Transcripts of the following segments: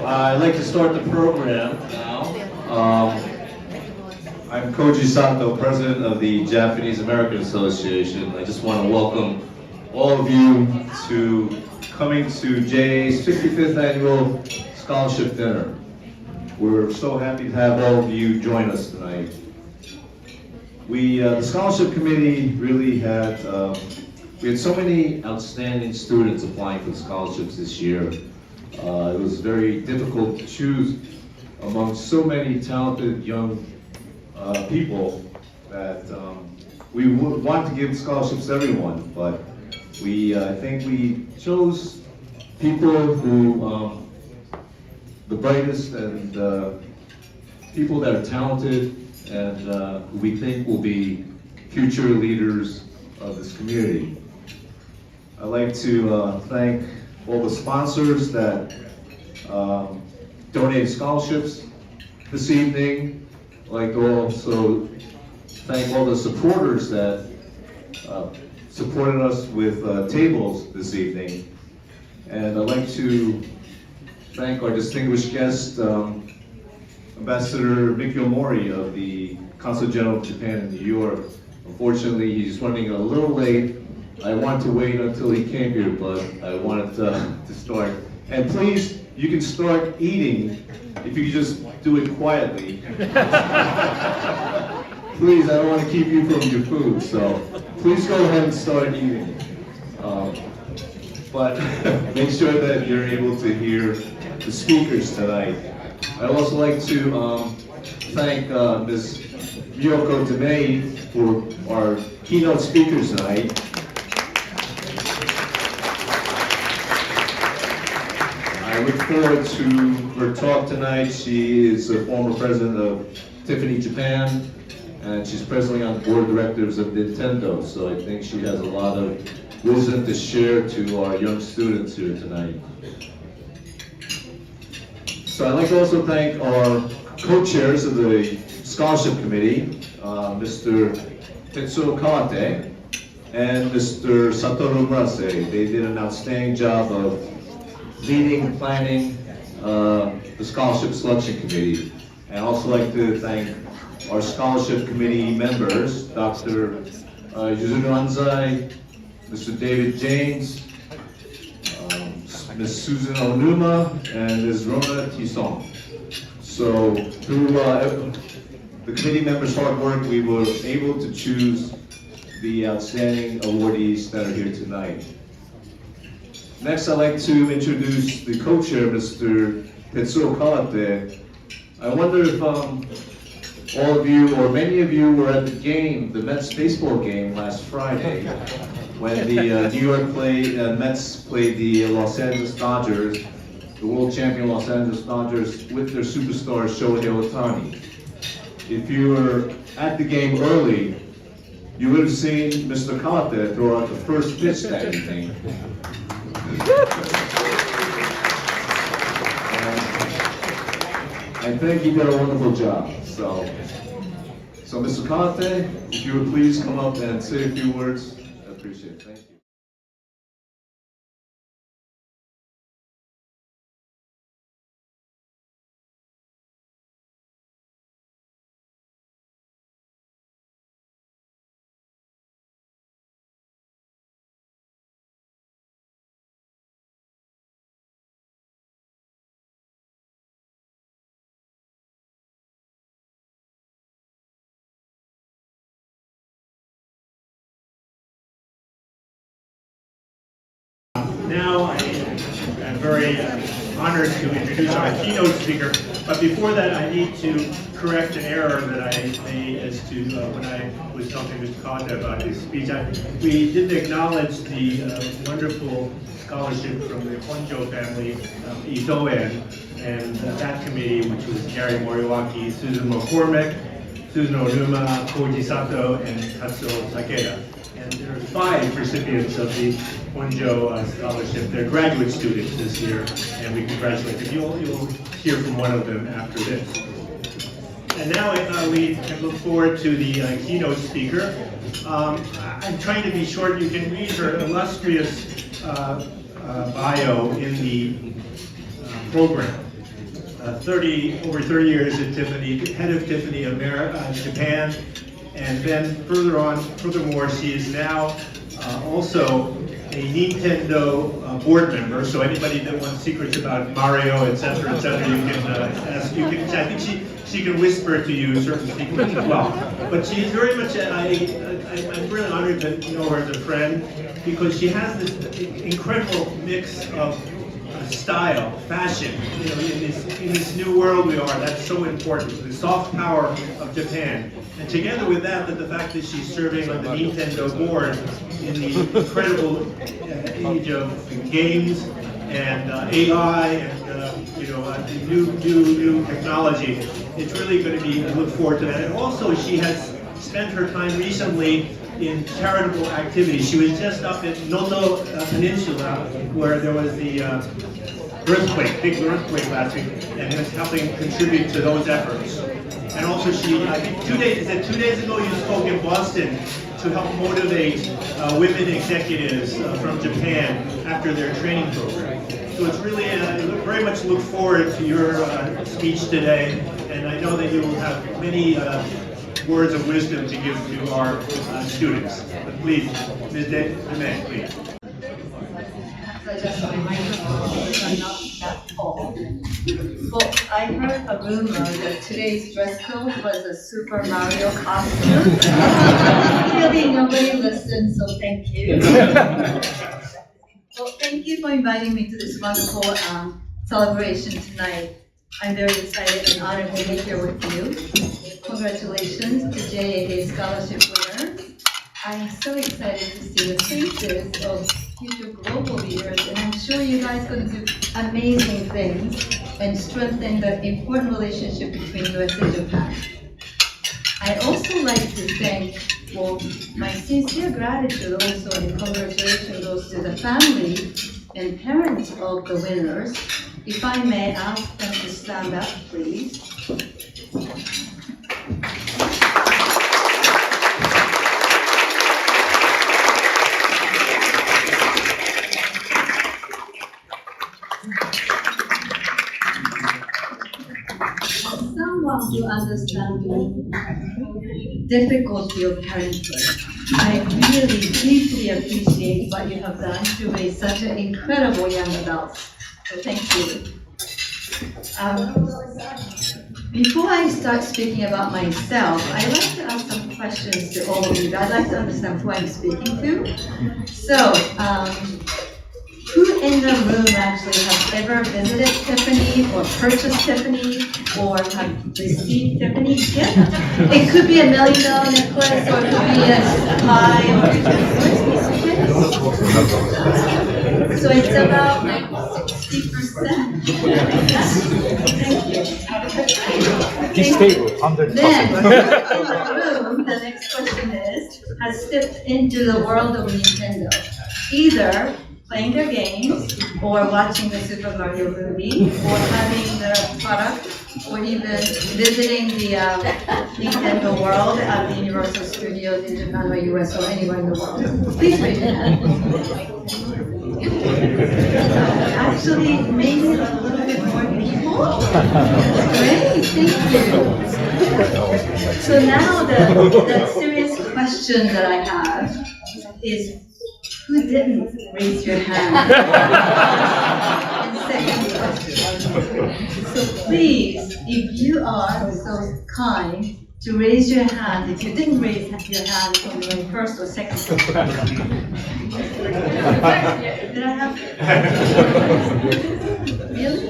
I'd like to start the program now. I'm Koji Sato, president of the Japanese American Association. I just want to welcome all of you to coming to JAA's 65th Annual Scholarship Dinner. We're so happy to have all of you join us tonight. The Scholarship Committee really had, we had so many outstanding students applying for the scholarships this year. It was very difficult to choose among so many talented young people that we would want to give scholarships to everyone, but I think we chose people who, the brightest and people that are talented and who we think will be future leaders of this community. I'd like to thank all the sponsors that donated scholarships this evening. I'd like to also thank all the supporters that supported us with tables this evening. And I'd like to thank our distinguished guest, Ambassador Mikio Mori of the Consul General of Japan in New York. Unfortunately, he's running a little late. I wanted to wait until he came here, but I wanted to start. And please, you can start eating if you just do it quietly. Please, I don't want to keep you from your food, so please go ahead and start eating. But make sure that you're able to hear the speakers tonight. I'd also like to thank Ms. Miyoko Demei for our keynote speakers tonight. I look forward to her talk tonight. She is a former president of Tiffany Japan, and she's presently on the board of directors of Nintendo, so I think she has a lot of wisdom to share to our young students here tonight. So I'd like to also thank our co-chairs of the Scholarship Committee, Mr. Tetsuo Kawate and Mr. Satoru Murase. They did an outstanding job of leading and planning the Scholarship Selection Committee. And I'd also like to thank our Scholarship Committee members, Dr. Yuzuru Anzai, Mr. David James, Ms. Susan Onuma, and Ms. Rona Tisson. So through the committee members' hard work, we were able to choose the outstanding awardees that are here tonight. Next, I'd like to introduce the co-chair, Mr. Tetsuo Kawate. I wonder if all of you, or many of you, were at the game, the Mets baseball game last Friday, when the New York Mets played the Los Angeles Dodgers, the world champion Los Angeles Dodgers, with their superstar Shohei Ohtani. If you were at the game early, you would have seen Mr. Kawate throw out the first pitch that evening. I think he did a wonderful job. So Mr. Kawate, if you would please come up and say a few words, I appreciate it. Thank you. Now I'm very honored to introduce our keynote speaker, but before that I need to correct an error that I made as to when I was talking to Mr. Kawate about his speech. We didn't acknowledge the wonderful scholarship from the Honjo family, Itoen, and that committee, which was Gary Moriwaki, Susan McCormick, Susan Onuma, Koji Sato, and Tatsuo Takeda. And there are 5 recipients of the Honjo Scholarship. They're graduate students this year, and we congratulate them. You'll hear from one of them after this. And now we can look forward to the keynote speaker. I'm trying to be short. You can read her illustrious bio in the program. over 30 years at Tiffany, head of Tiffany Japan, and then furthermore, she is now also a Nintendo board member. So anybody that wants secrets about Mario, etc., you can ask. I think she can whisper to you certain secrets as well. But she is very much. I'm really honored to know her as a friend because she has this incredible mix of style, fashion, in this new world we are, that's so important, the soft power of Japan. And together with that, the fact that she's serving on the Nintendo board in the incredible age of games and AI and new technology, it's really going to be, I look forward to that. And also she has spent her time recently in charitable activities. She was just up at Noto Peninsula where there was the big earthquake last week, and is helping contribute to those efforts. And also I think 2 days ago you spoke in Boston to help motivate women executives from Japan after their training program. So it's really, very much look forward to your speech today, and I know that you will have many words of wisdom to give to our students. But please, Ms. DeMay, please. Just my microphone because I'm not that tall. But I heard a rumor that today's dress code was a Super Mario costume. Clearly nobody listened, so thank you. Well, thank you for inviting me to this wonderful celebration tonight. I'm very excited and honored to be here with you. Congratulations to JAA Scholarship winners. I'm so excited to see the faces of future global leaders, and I'm sure you guys are going to do amazing things and strengthen the important relationship between US and Japan. I also like to thank, my sincere gratitude also and congratulations goes to the family and parents of the winners. If I may ask them to stand up, please. Someone who understands the difficulty of parenthood. I really deeply appreciate what you have done to raise such an incredible young adults. So thank you. Before I start speaking about myself, I'd like to ask some questions to all of you. I'd like to understand who I'm speaking to. So, who in the room actually has ever visited Tiffany or purchased Tiffany or have received Tiffany gift? It could be $1 million necklace or it could be a tie or so it's about like 60%. Thank you. This table, 100%. Then, in the room, the next question is, has stepped into the world of Nintendo, either playing their games, or watching the Super Mario movie, or having the product, or even visiting the Nintendo world at the Universal Studios in Japan or US or anywhere in the world. Please raise your hand. Actually, maybe a little bit more people. Great, thank you. So now the serious question that I have is, who didn't raise your hand? And second question. So please, if you are so kind to raise your hand, if you didn't raise your hand on the first or second question. Did I have? Really?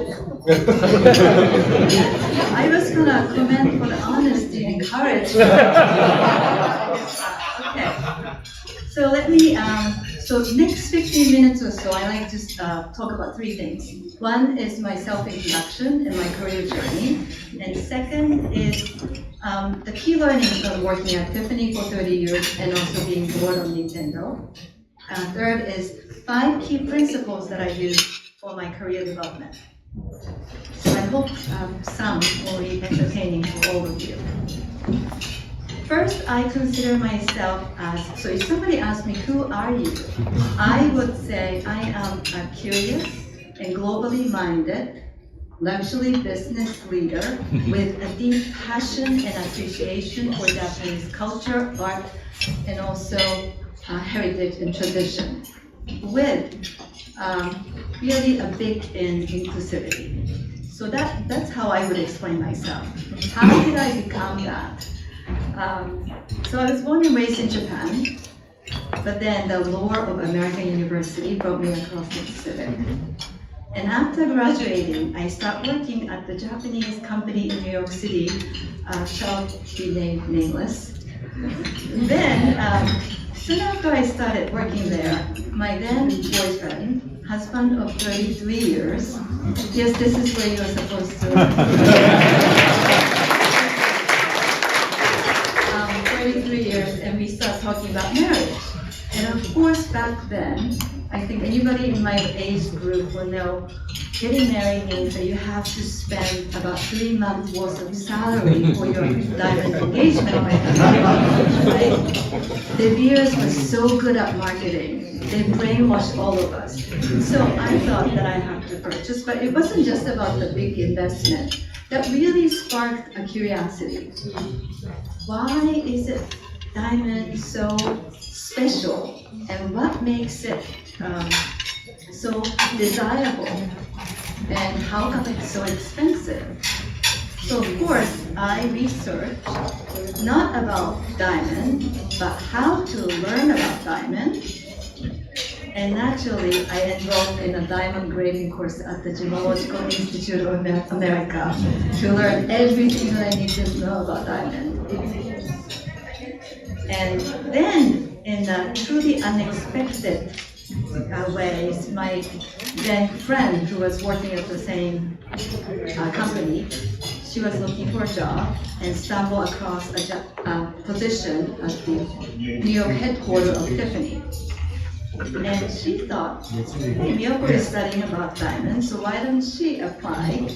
I was gonna comment for the honesty and courage. Okay. So let me, so next 15 minutes or so, I like to talk about three things. One is my self-introduction and my career journey. And second is the key learnings from working at Tiffany for 30 years and also being board on Nintendo. Third is 5 key principles that I use for my career development. So I hope some will be entertaining for all of you. First, I consider myself as, so if somebody asks me, who are you? I would say I am curious and globally minded, luxury business leader with a deep passion and appreciation for Japanese culture, art, and also heritage and tradition, with really a big in inclusivity. So that's how I would explain myself. How did I become that? So I was born and raised in Japan, but then the lure of American University brought me across the Pacific. And after graduating, I started working at the Japanese company in New York City, shall be named nameless. Then, soon after I started working there, my then boyfriend, husband of 33 years, yes, this is where you're supposed to. 33 years, and we start talking about marriage. And of course, back then, I think anybody in my age group will know, getting married means that you have to spend about 3 months worth of salary for your diamond engagement ring, right? The beers were so good at marketing. They brainwashed all of us. So I thought that I have to purchase, but it wasn't just about the big investment. That really sparked a curiosity. Why is it diamond so special, and what makes it so desirable, and how come it's so expensive? So of course, I researched not about diamond, but how to learn about diamond. And naturally, I enrolled in a diamond grading course at the Gemological Institute of America to learn everything that I need to know about diamond. And then, in a truly unexpected ways, my then friend who was working at the same company, she was looking for a job and stumbled across a position at the New York headquarters of Tiffany. And she thought, hey, Miyoko is studying about diamonds, so why don't she apply?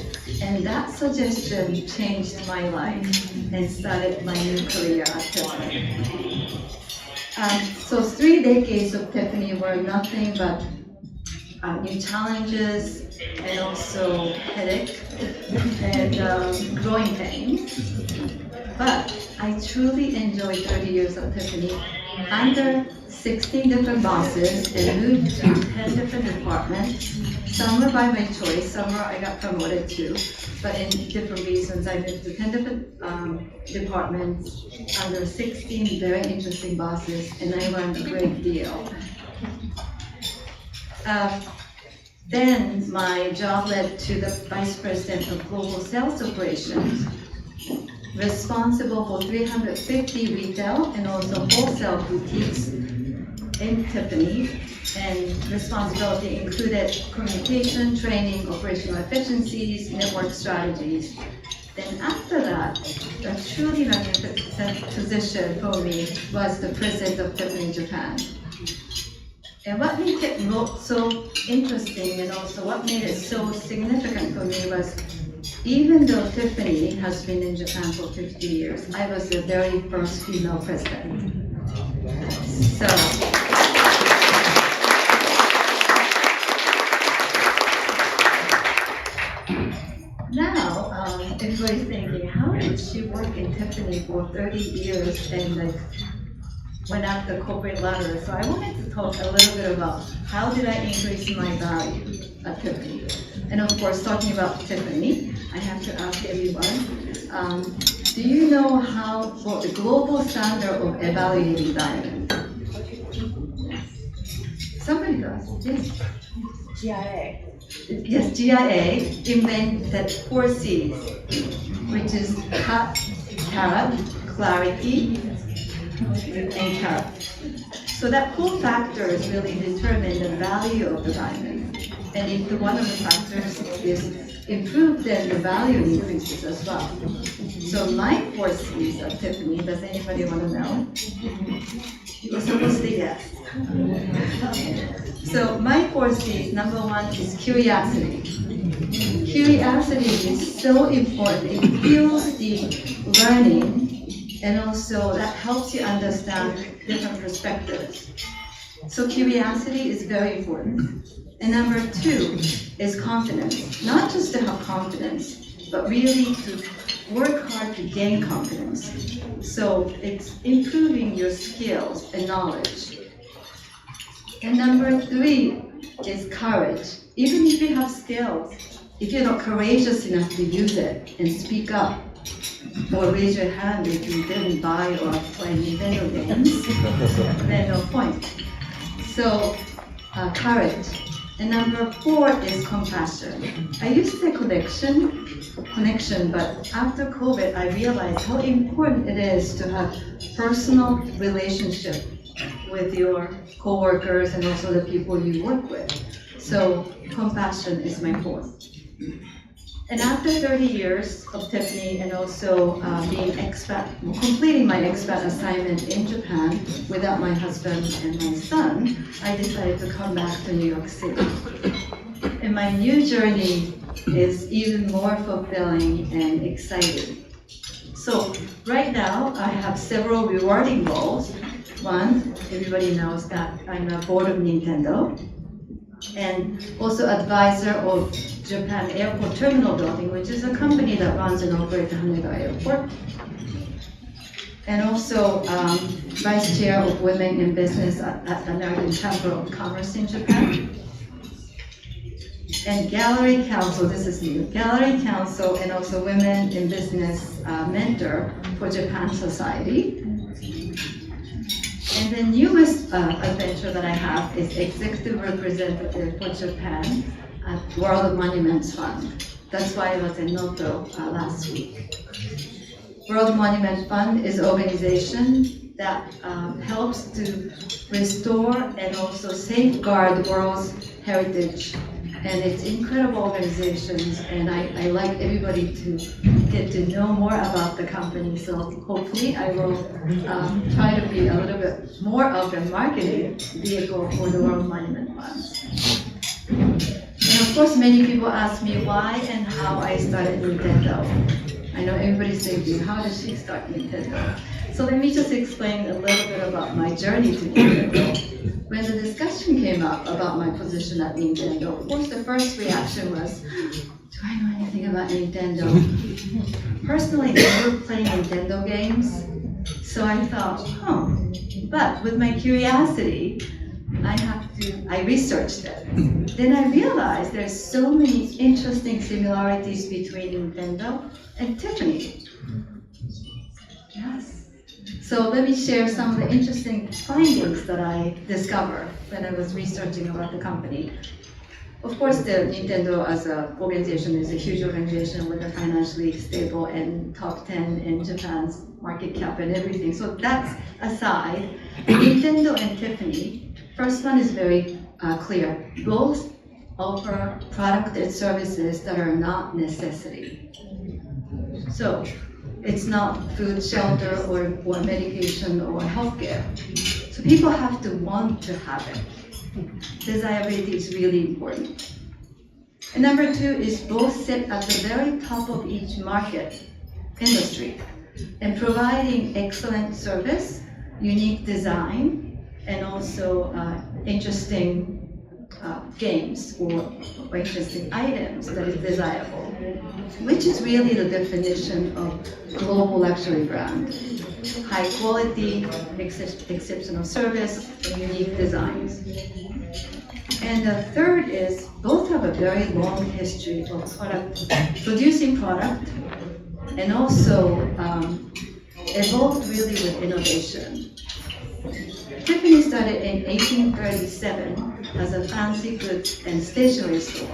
And that suggestion changed my life and started my new career at Tiffany. So 3 decades of Tiffany were nothing but new challenges and also headache and growing pains. But I truly enjoyed 30 years of Tiffany under 16 different bosses and moved to 10 different departments. Some were by my choice, some were I got promoted to, but in different reasons. I moved to 10 different departments under 16 very interesting bosses, and I learned a great deal. Then my job led to the Vice President of Global Sales Operations, responsible for 350 retail and also wholesale boutiques in Tiffany, and responsibility included communication, training, operational efficiencies, network strategies. Then after that, the truly magnificent position for me was the President of Tiffany Japan. And what made it so interesting and also what made it so significant for me was, even though Tiffany has been in Japan for 50 years, I was the very first female president. So, now, everybody's thinking, how did she work in Tiffany for 30 years and went up the corporate ladder? So I wanted to talk a little bit about how did I increase my value at Tiffany. And of course, talking about Tiffany, I have to ask everyone, do you know what the global standard of evaluating diamonds? Somebody does, yes. JAA. Yes, JAA invented 4 C's, which is cut, carat, clarity, and carat. So that 4 factors really determine the value of the diamond. And if one of the factors is improved, then the value increases as well. So my 4 C's at Tiffany, does anybody want to know? You're supposed to guess. So my 4 C's, number 1 is curiosity. Curiosity is so important. It fuels the learning, and also that helps you understand different perspectives. So curiosity is very important. And number 2 is confidence. Not just to have confidence, but really to work hard to gain confidence. So it's improving your skills and knowledge. And number 3 is courage. Even if you have skills, if you're not courageous enough to use it and speak up, or raise your hand if you didn't buy or play Nintendo games, then no point. So, courage. And number 4 is compassion. I used to say connection, but after COVID, I realized how important it is to have personal relationship with your coworkers and also the people you work with. So, compassion is my 4th. And after 30 years of Tiffany and also being completing my expat assignment in Japan without my husband and my son, I decided to come back to New York City. And my new journey is even more fulfilling and exciting. So right now, I have several rewarding goals. One, everybody knows that I'm a board of Nintendo, and also advisor of Japan Airport Terminal Building, which is a company that runs and operates Haneda Airport. And also vice chair of Women in Business at the American Chamber of Commerce in Japan. And Gallery Council, this is new, Gallery Council and also Women in Business mentor for Japan Society. And the newest adventure that I have is executive representative for Japan at World Monuments Fund. That's why I was in Noto last week. World Monument Fund is an organization that helps to restore and also safeguard the world's heritage. And it's incredible organizations, and I like everybody to get to know more about the company. So hopefully I will try to be a little bit more of a marketing vehicle for the World Monument Funds. And of course, many people ask me why and how I started Nintendo. I know everybody's thinking, how did she start Nintendo? So let me just explain a little bit about my journey to Nintendo. When the discussion came up about my position at Nintendo, of course the first reaction was, do I know anything about Nintendo? Personally, I never played Nintendo games, so I thought, but with my curiosity, I researched it. Then I realized there's so many interesting similarities between Nintendo and Tiffany. Yes. So let me share some of the interesting findings that I discovered when I was researching about the company. Of course, the Nintendo as an organization is a huge organization with a financially stable and top 10 in Japan's market cap and everything. So that's aside, Nintendo and Tiffany, first one is very clear. Both offer product and services that are not necessity. So it's not food, shelter, or medication or healthcare. So people have to want to have it. Desirability is really important. And number 2 is both sit at the very top of each market industry and providing excellent service, unique design, and also interesting games or interesting items that is desirable, which is really the definition of global luxury brand. High quality, exceptional service, and unique designs. And the third is both have a very long history of producing product and also evolved really with innovation. Tiffany started in 1837 as a fancy goods and stationery store.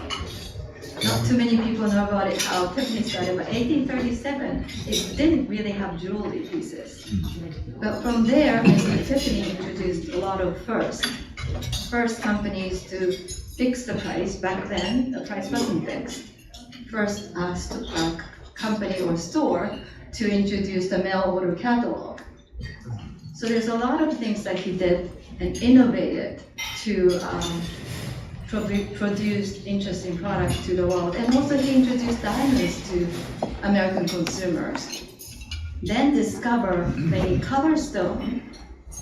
Not too many people know about it, how Tiffany started, but 1837, it didn't really have jewelry pieces. But from there, Tiffany introduced a lot of first companies to fix the price. Back then, the price wasn't fixed. First company or store to introduce the mail order catalog. So there's a lot of things that he did and innovated to produce interesting products to the world. And also he introduced diamonds to American consumers. Then discovered the color stone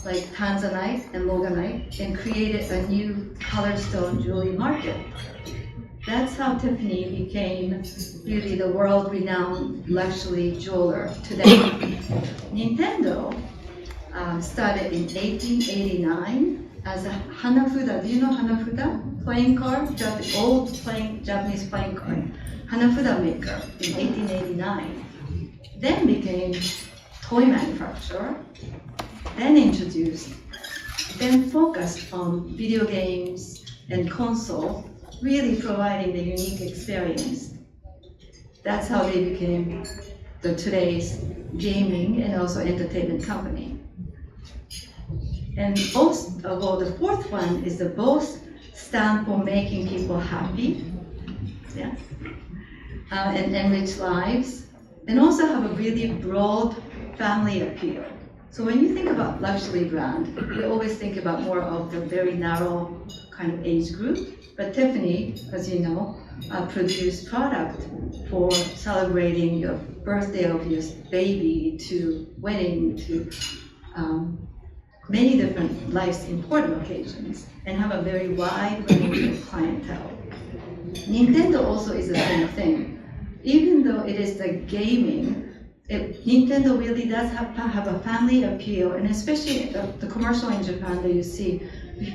like tanzanite and loganite and created a new color stone jewelry market. That's how Tiffany became really the world-renowned luxury jeweler today. Nintendo started in 1889 as a Hanafuda. Do you know Hanafuda? Playing card, old Japanese playing card. Hanafuda maker in 1889. Then became toy manufacturer, then introduced, then focused on video games and console, really providing the unique experience. That's how they became today's gaming and also entertainment company. And both, well, the fourth one is the both stand for making people happy, yeah, and enrich lives, and also have a really broad family appeal. So when you think about luxury brand, we always think about more of the very narrow kind of age group. But Tiffany, as you know, produced product for celebrating your birthday of your baby, to wedding, to many different life's important occasions, and have a very wide range of clientele. Nintendo also is the same thing. Even though it is the gaming, Nintendo really does have a family appeal, and especially the commercial in Japan that you see,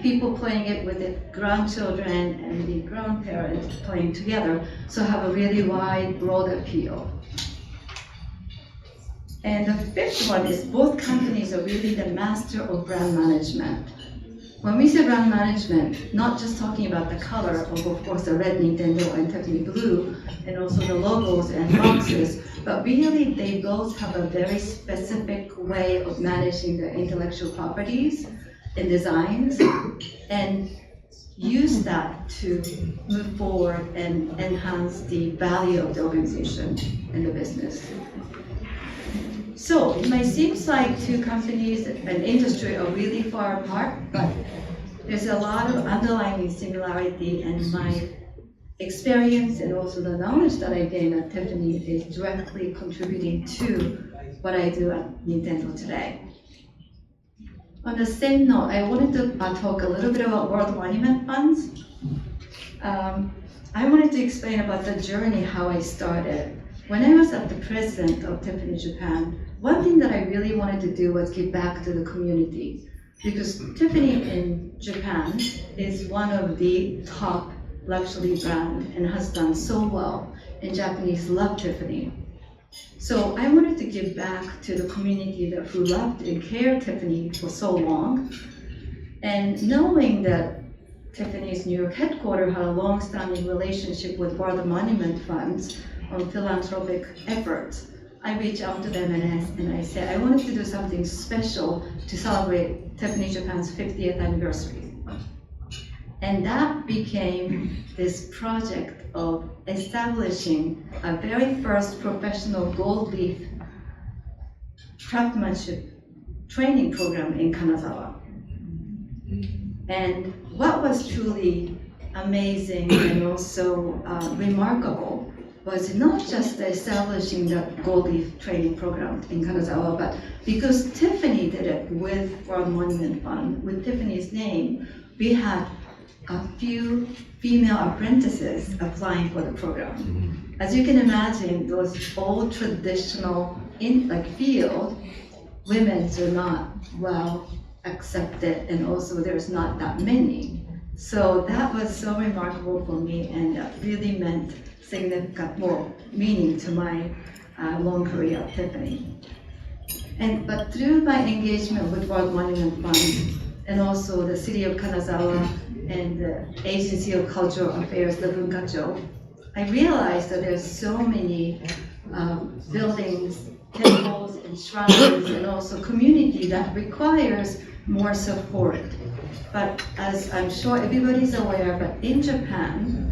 people playing it with the grandchildren and the grandparents playing together, so have a really wide, broad appeal. And the fifth one is both companies are really the master of brand management. When we say brand management, not just talking about the color of course, the red Nintendo and Tiffany blue, and also the logos and boxes, but really they both have a very specific way of managing their intellectual properties and designs, and use that to move forward and enhance the value of the organization and the business. So it might seem like two companies and industry are really far apart, but there's a lot of underlying similarity, and my experience and also the knowledge that I gained at Tiffany is directly contributing to what I do at Nintendo today. On the same note, I wanted to talk a little bit about World Monument Funds. I wanted to explain about the journey, how I started. When I was at the president of Tiffany Japan, one thing that I really wanted to do was give back to the community, because Tiffany in Japan is one of the top luxury brand and has done so well, and Japanese love Tiffany. So I wanted to give back to the community who loved and cared Tiffany for so long. And knowing that Tiffany's New York headquarters had a long-standing relationship with World Monument Funds on philanthropic efforts, I reached out to them and I said, I wanted to do something special to celebrate Tiffany Japan's 50th anniversary. And that became this project of establishing a very first professional gold leaf craftsmanship training program in Kanazawa. And what was truly amazing and also remarkable was not just establishing the gold leaf training program in Kanazawa, but because Tiffany did it with World Monument Fund, with Tiffany's name, we had a few female apprentices applying for the program. As you can imagine, those old traditional field, women are not well accepted, and also there's not that many. So that was so remarkable for me, and that really meant significant more meaning to my long career at Tiffany. But through my engagement with World Monument Fund and also the City of Kanazawa and the Agency of Cultural Affairs, the Bunkacho, I realized that there's so many buildings, temples, and shrines, and also community that requires more support. But as I'm sure everybody's aware, but in Japan,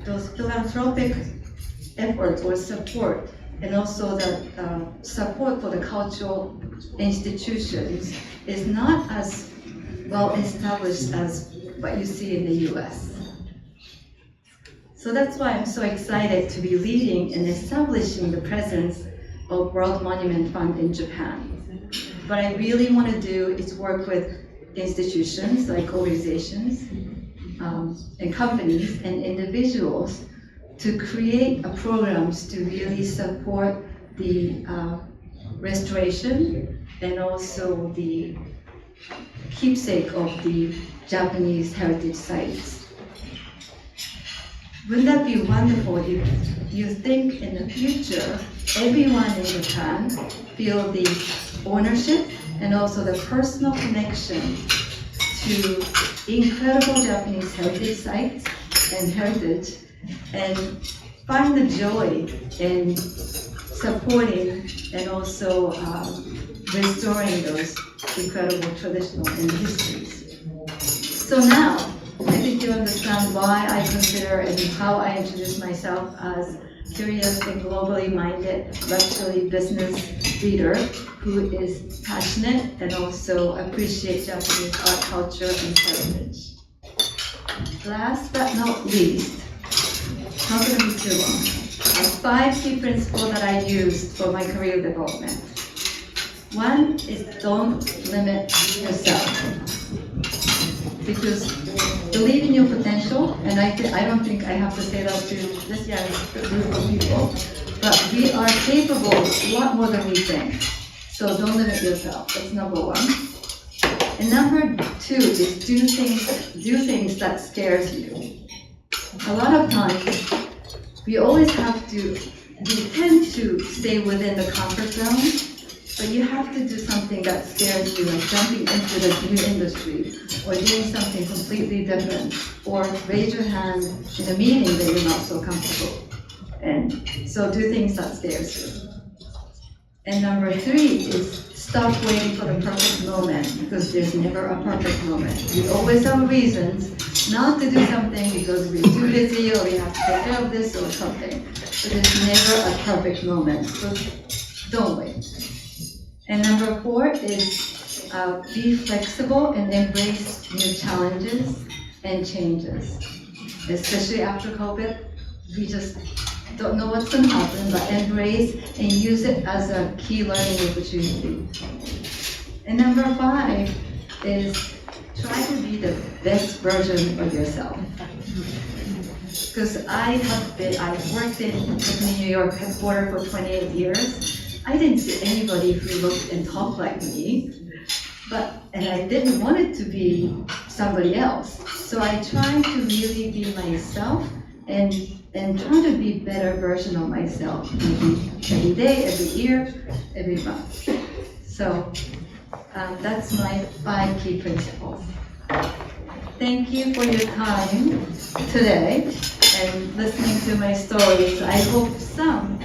those philanthropic efforts or support, and also the support for the cultural institutions is not as well established as what you see in the US. So that's why I'm so excited to be leading and establishing the presence of World Monument Fund in Japan. what I really want to do is work with institutions like organizations and companies and individuals to create programs to really support the restoration and also the keepsake of the Japanese heritage sites. Wouldn't that be wonderful if you think in the future, everyone in Japan feel the ownership and also the personal connection to incredible Japanese heritage sites and heritage, and find the joy in supporting and also restoring those incredible traditional and histories. So now, I think you understand why I consider and how I introduce myself as curious and globally minded luxury business leader who is passionate and also appreciates Japanese art, culture, and heritage. Last but not least, not going to be too long, 5 key principles that I used for my career development. One is don't limit yourself, because believe in your potential, and I don't think I have to say that to this young group of people, but we are capable of a lot more than we think. So don't limit yourself. That's number 1. And number 2 is do things that scares you. A lot of times, we tend to stay within the comfort zone, but you have to do something that scares you, like jumping into the new industry, or doing something completely different, or raise your hand in a meeting that you're not so comfortable. And so do things that scares you. And number 3 is stop waiting for the perfect moment, because there's never a perfect moment. We always have reasons not to do something because we're too busy or we have to take care of this or something. But there's never a perfect moment, so don't wait. And number 4 is be flexible and embrace new challenges and changes. Especially after COVID, we just don't know what's going to happen, but embrace and use it as a key learning opportunity. And number 5 is try to be the best version of yourself. Because I've worked in New York headquarters for 28 years. I didn't see anybody who looked and talked like me, and I didn't want it to be somebody else. So I tried to really be myself and try to be a better version of myself, maybe every day, every year, every month. So that's my 5 key principles. Thank you for your time today and listening to my stories. I hope some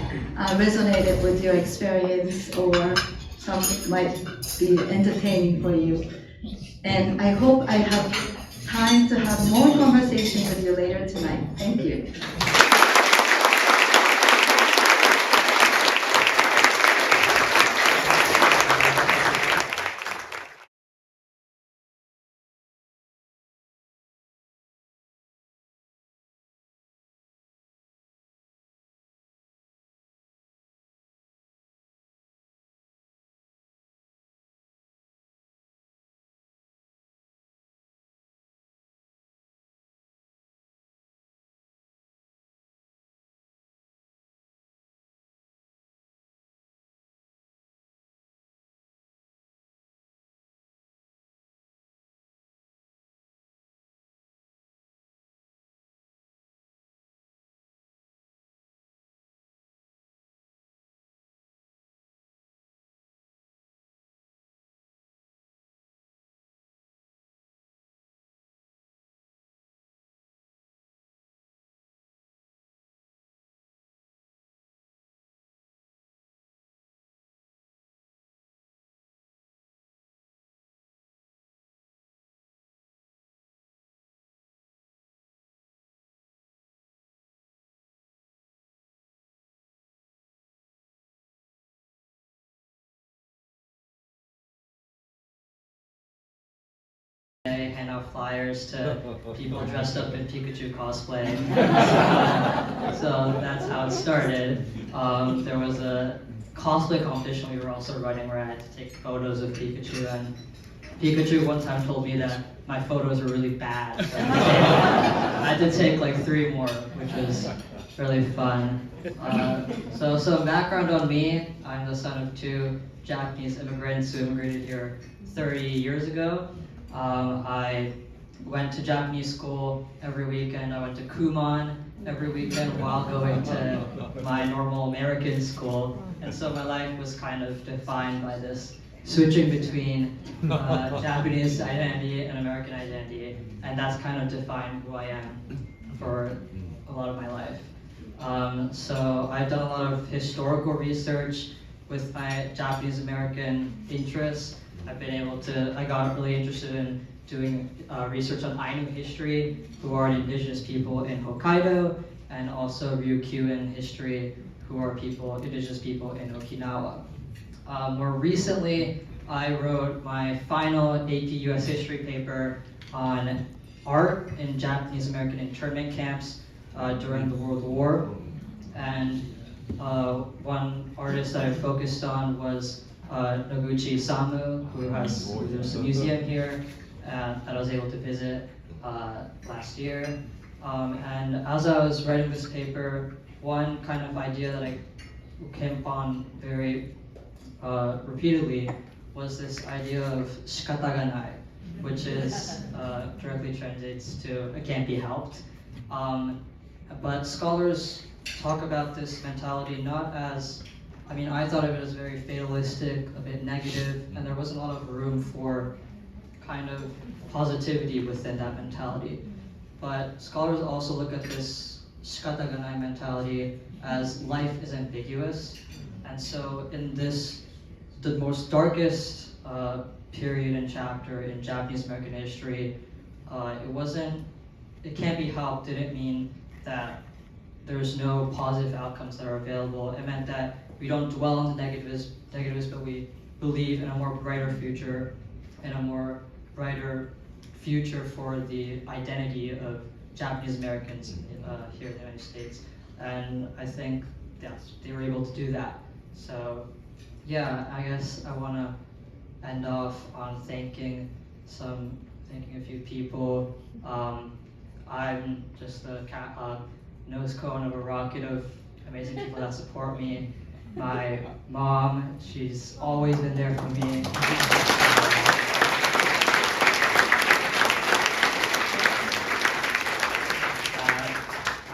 resonated with your experience, or some might be entertaining for you. And I hope I have time to have more conversation with you later tonight. Thank you. They hand out flyers to people dressed up in Pikachu cosplay. So that's how it started. There was a cosplay competition we were also running where I had to take photos of Pikachu, and Pikachu one time told me that my photos were really bad. So I had to take like 3 more, which was really fun. So some background on me. I'm the son of 2 Japanese immigrants who immigrated here 30 years ago. I went to Japanese school every weekend. I went to Kumon every weekend while going to my normal American school. And so my life was kind of defined by this switching between Japanese identity and American identity. And that's kind of defined who I am for a lot of my life. So I've done a lot of historical research with my Japanese American interests. I got really interested in doing research on Ainu history, who are indigenous people in Hokkaido, and also Ryukyuan history, who are indigenous people in Okinawa. More recently, I wrote my final AP US history paper on art in Japanese American internment camps during the World War. And one artist that I focused on was Noguchi Samu, there's a museum here that I was able to visit last year. And as I was writing this paper, one kind of idea that I came upon very repeatedly was this idea of shikata ga nai, which is directly translates to "it can't be helped." But scholars talk about this mentality not as, I thought of it as very fatalistic, a bit negative, and there wasn't a lot of room for kind of positivity within that mentality. But scholars also look at this shikata ga nai mentality as life is ambiguous. And so in the most darkest period and chapter in Japanese American history, it can't be helped didn't mean that there's no positive outcomes that are available. It meant that we don't dwell on the negatives, but we believe in a more brighter future, and a more brighter future for the identity of Japanese Americans here in the United States. And I think they were able to do that. So yeah, I guess I want to end off on thanking a few people. I'm just a nose cone of a rocket of amazing people that support me. My mom, she's always been there for me.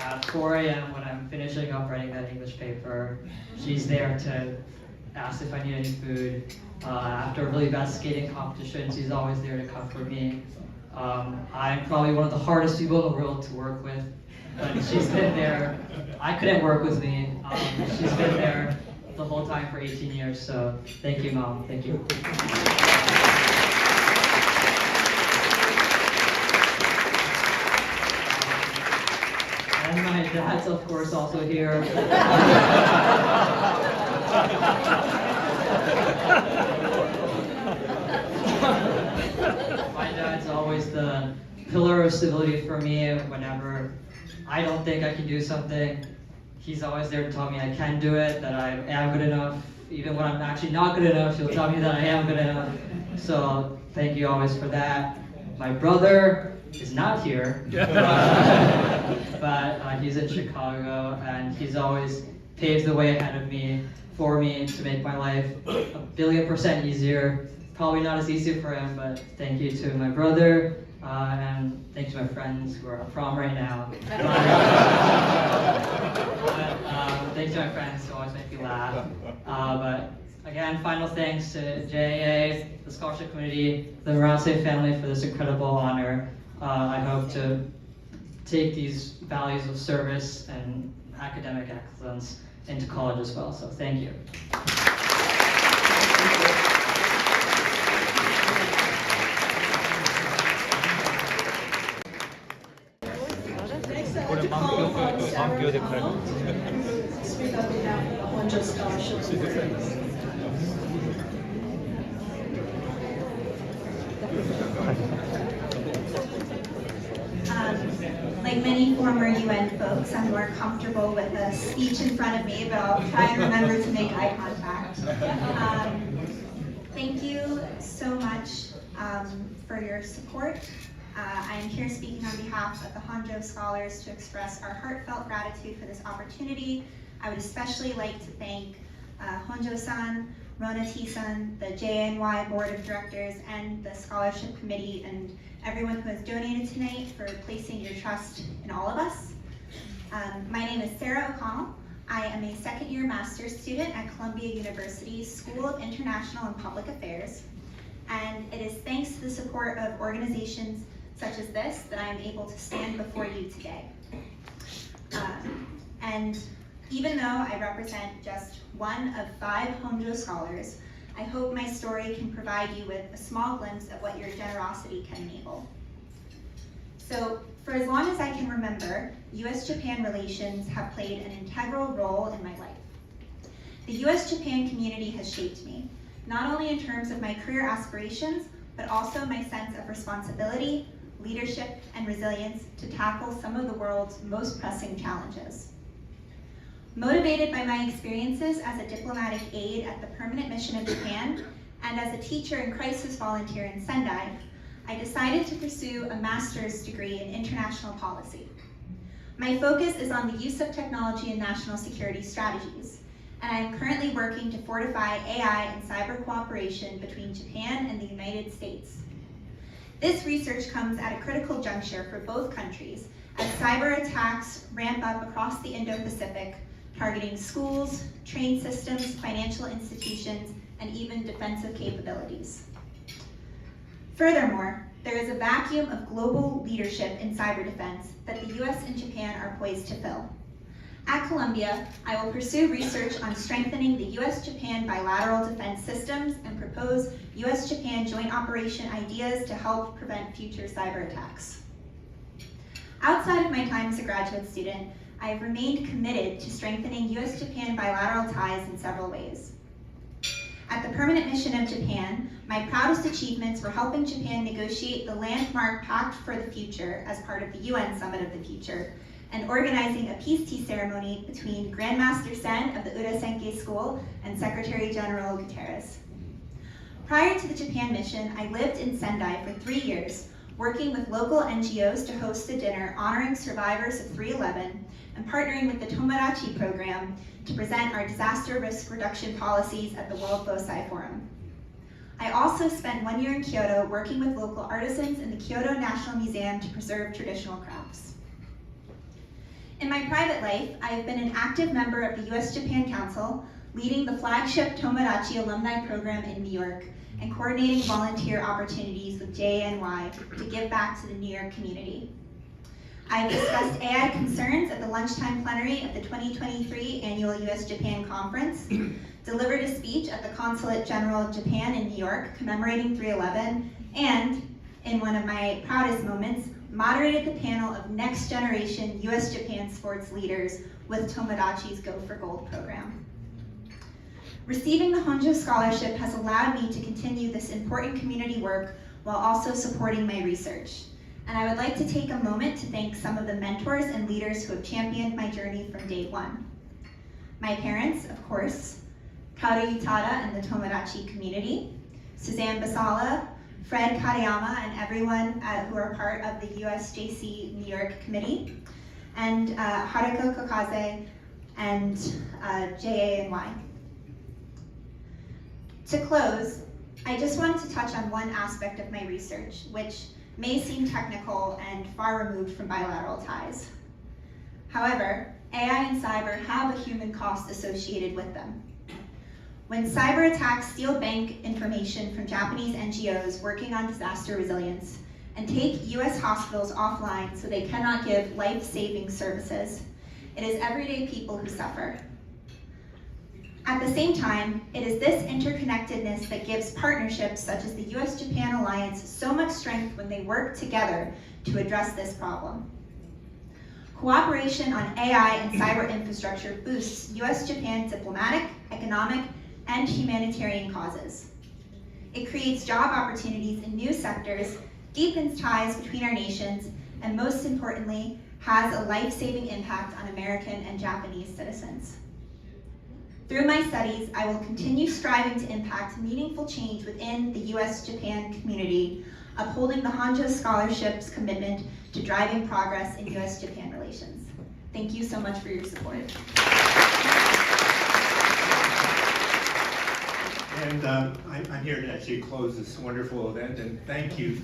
At 4 a.m. when I'm finishing up writing that English paper, she's there to ask if I need any food. After a really bad skating competition, she's always there to comfort me. I'm probably one of the hardest people in the world to work with, but she's been there. I couldn't work with me. She's been there the whole time for 18 years, so thank you, Mom. Thank you. And my dad's, of course, also here. My dad's always the pillar of stability for me whenever I don't think I can do something. He's always there to tell me I can do it, that I am good enough. Even when I'm actually not good enough, he'll tell me that I am good enough. So thank you always for that. My brother is not here, but he's in Chicago, and he's always paved the way ahead of me, for me, to make my life 1,000,000,000% easier. Probably not as easy for him, but thank you to my brother, and thanks to my friends who are on prom right now. Thanks to my friends who always make me laugh. But again, final thanks to JAA, the scholarship committee, the Murase family for this incredible honor. I hope to take these values of service and academic excellence into college as well. So thank you. これ満票で書かれてます。 Speak on behalf of the Honjo Scholarship Dinner. Like many many former UN folks, I'm more comfortable with a speech in front of me, but I'll try and remember to make eye contact. Thank you so much for your support. I am here speaking on behalf of the Honjo Scholars to express our heartfelt gratitude for this opportunity. I would especially like to thank Honjo-san, Rona T-san, the JANY Board of Directors, and the Scholarship Committee, and everyone who has donated tonight for placing your trust in all of us. My name is Sarah O'Connell. I am a second-year master's student at Columbia University's School of International and Public Affairs, and it is thanks to the support of organizations such as this that I am able to stand before you today. And even though I represent just one of 5 Honjo scholars, I hope my story can provide you with a small glimpse of what your generosity can enable. So, for as long as I can remember, US-Japan relations have played an integral role in my life. The US-Japan community has shaped me, not only in terms of my career aspirations, but also my sense of responsibility, leadership, and resilience to tackle some of the world's most pressing challenges. Motivated by my experiences as a diplomatic aide at the Permanent Mission of Japan and as a teacher and crisis volunteer in Sendai, I decided to pursue a master's degree in international policy. My focus is on the use of technology in national security strategies, and I am currently working to fortify AI and cyber cooperation between Japan and the United States. This research comes at a critical juncture for both countries as cyber attacks ramp up across the Indo-Pacific, targeting schools, train systems, financial institutions, and even defensive capabilities. Furthermore, there is a vacuum of global leadership in cyber defense that the US and Japan are poised to fill. At Columbia, I will pursue research on strengthening the US-Japan bilateral defense systems and propose US-Japan joint operation ideas to help prevent future cyber attacks. Outside of my time as a graduate student, I have remained committed to strengthening US-Japan bilateral ties in several ways. At the Permanent Mission of Japan, my proudest achievements were helping Japan negotiate the landmark Pact for the Future as part of the UN Summit of the Future, and organizing a peace tea ceremony between Grandmaster Sen of the Urasenke School and Secretary General Guterres. Prior to the Japan mission, I lived in Sendai for 3 years, working with local NGOs to host a dinner honoring survivors of 3/11 and partnering with the Tomodachi program to present our disaster risk reduction policies at the World Foci Forum. I also spent 1 year in Kyoto working with local artisans in the Kyoto National Museum to preserve traditional crafts. In my private life, I have been an active member of the US-Japan Council, leading the flagship Tomodachi alumni program in New York, and coordinating volunteer opportunities with JANY to give back to the New York community. I have discussed AI concerns at the lunchtime plenary of the 2023 annual US-Japan Conference, delivered a speech at the Consulate General of Japan in New York commemorating 3/11, and, in one of my proudest moments, moderated the panel of next generation US-Japan sports leaders with Tomodachi's Go for Gold program. Receiving the Honjo Scholarship has allowed me to continue this important community work while also supporting my research. And I would like to take a moment to thank some of the mentors and leaders who have championed my journey from day one. My parents, of course, Kaoru Utada and the Tomodachi community, Suzanne Basala, Fred Katayama, and everyone who are part of the USJC New York Committee, and Haruko Kokaze and JANY. To close, I just wanted to touch on one aspect of my research, which may seem technical and far removed from bilateral ties. However, AI and cyber have a human cost associated with them. When cyber attacks steal bank information from Japanese NGOs working on disaster resilience and take US hospitals offline so they cannot give life-saving services, it is everyday people who suffer. At the same time, it is this interconnectedness that gives partnerships such as the US-Japan Alliance so much strength when they work together to address this problem. Cooperation on AI and cyber infrastructure boosts US-Japan diplomatic, economic, and humanitarian causes. It creates job opportunities in new sectors, deepens ties between our nations, and most importantly, has a life-saving impact on American and Japanese citizens. Through my studies, I will continue striving to impact meaningful change within the U.S.-Japan community, upholding the Honjo Scholarship's commitment to driving progress in U.S.-Japan relations. Thank you so much for your support. And I'm here to actually close this wonderful event, and thank you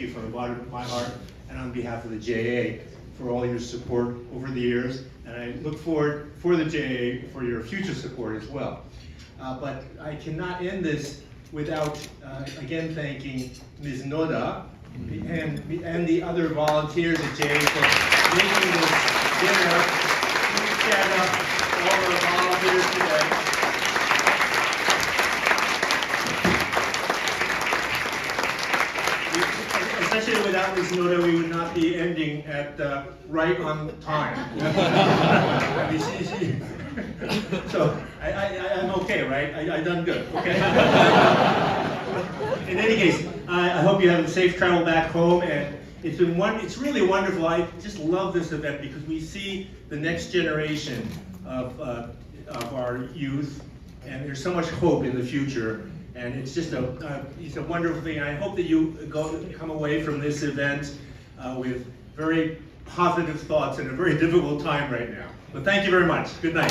from the bottom of my heart and on behalf of the JAA for all your support over the years, and I look forward for the JAA for your future support as well. But I cannot end this without again thanking Ms. Noda and the other volunteers at JAA for making this dinner. Please stand up, all our volunteers today. Especially without Ms. Noda, we would not be ending at right on time. So I'm okay, right? I done good, okay? In any case, I hope you have a safe travel back home, and it's really wonderful. I just love this event because we see the next generation of our youth, and there's so much hope in the future. And it's just a wonderful thing. I hope that you come away from this event with very positive thoughts in a very difficult time right now. But thank you very much. Good night.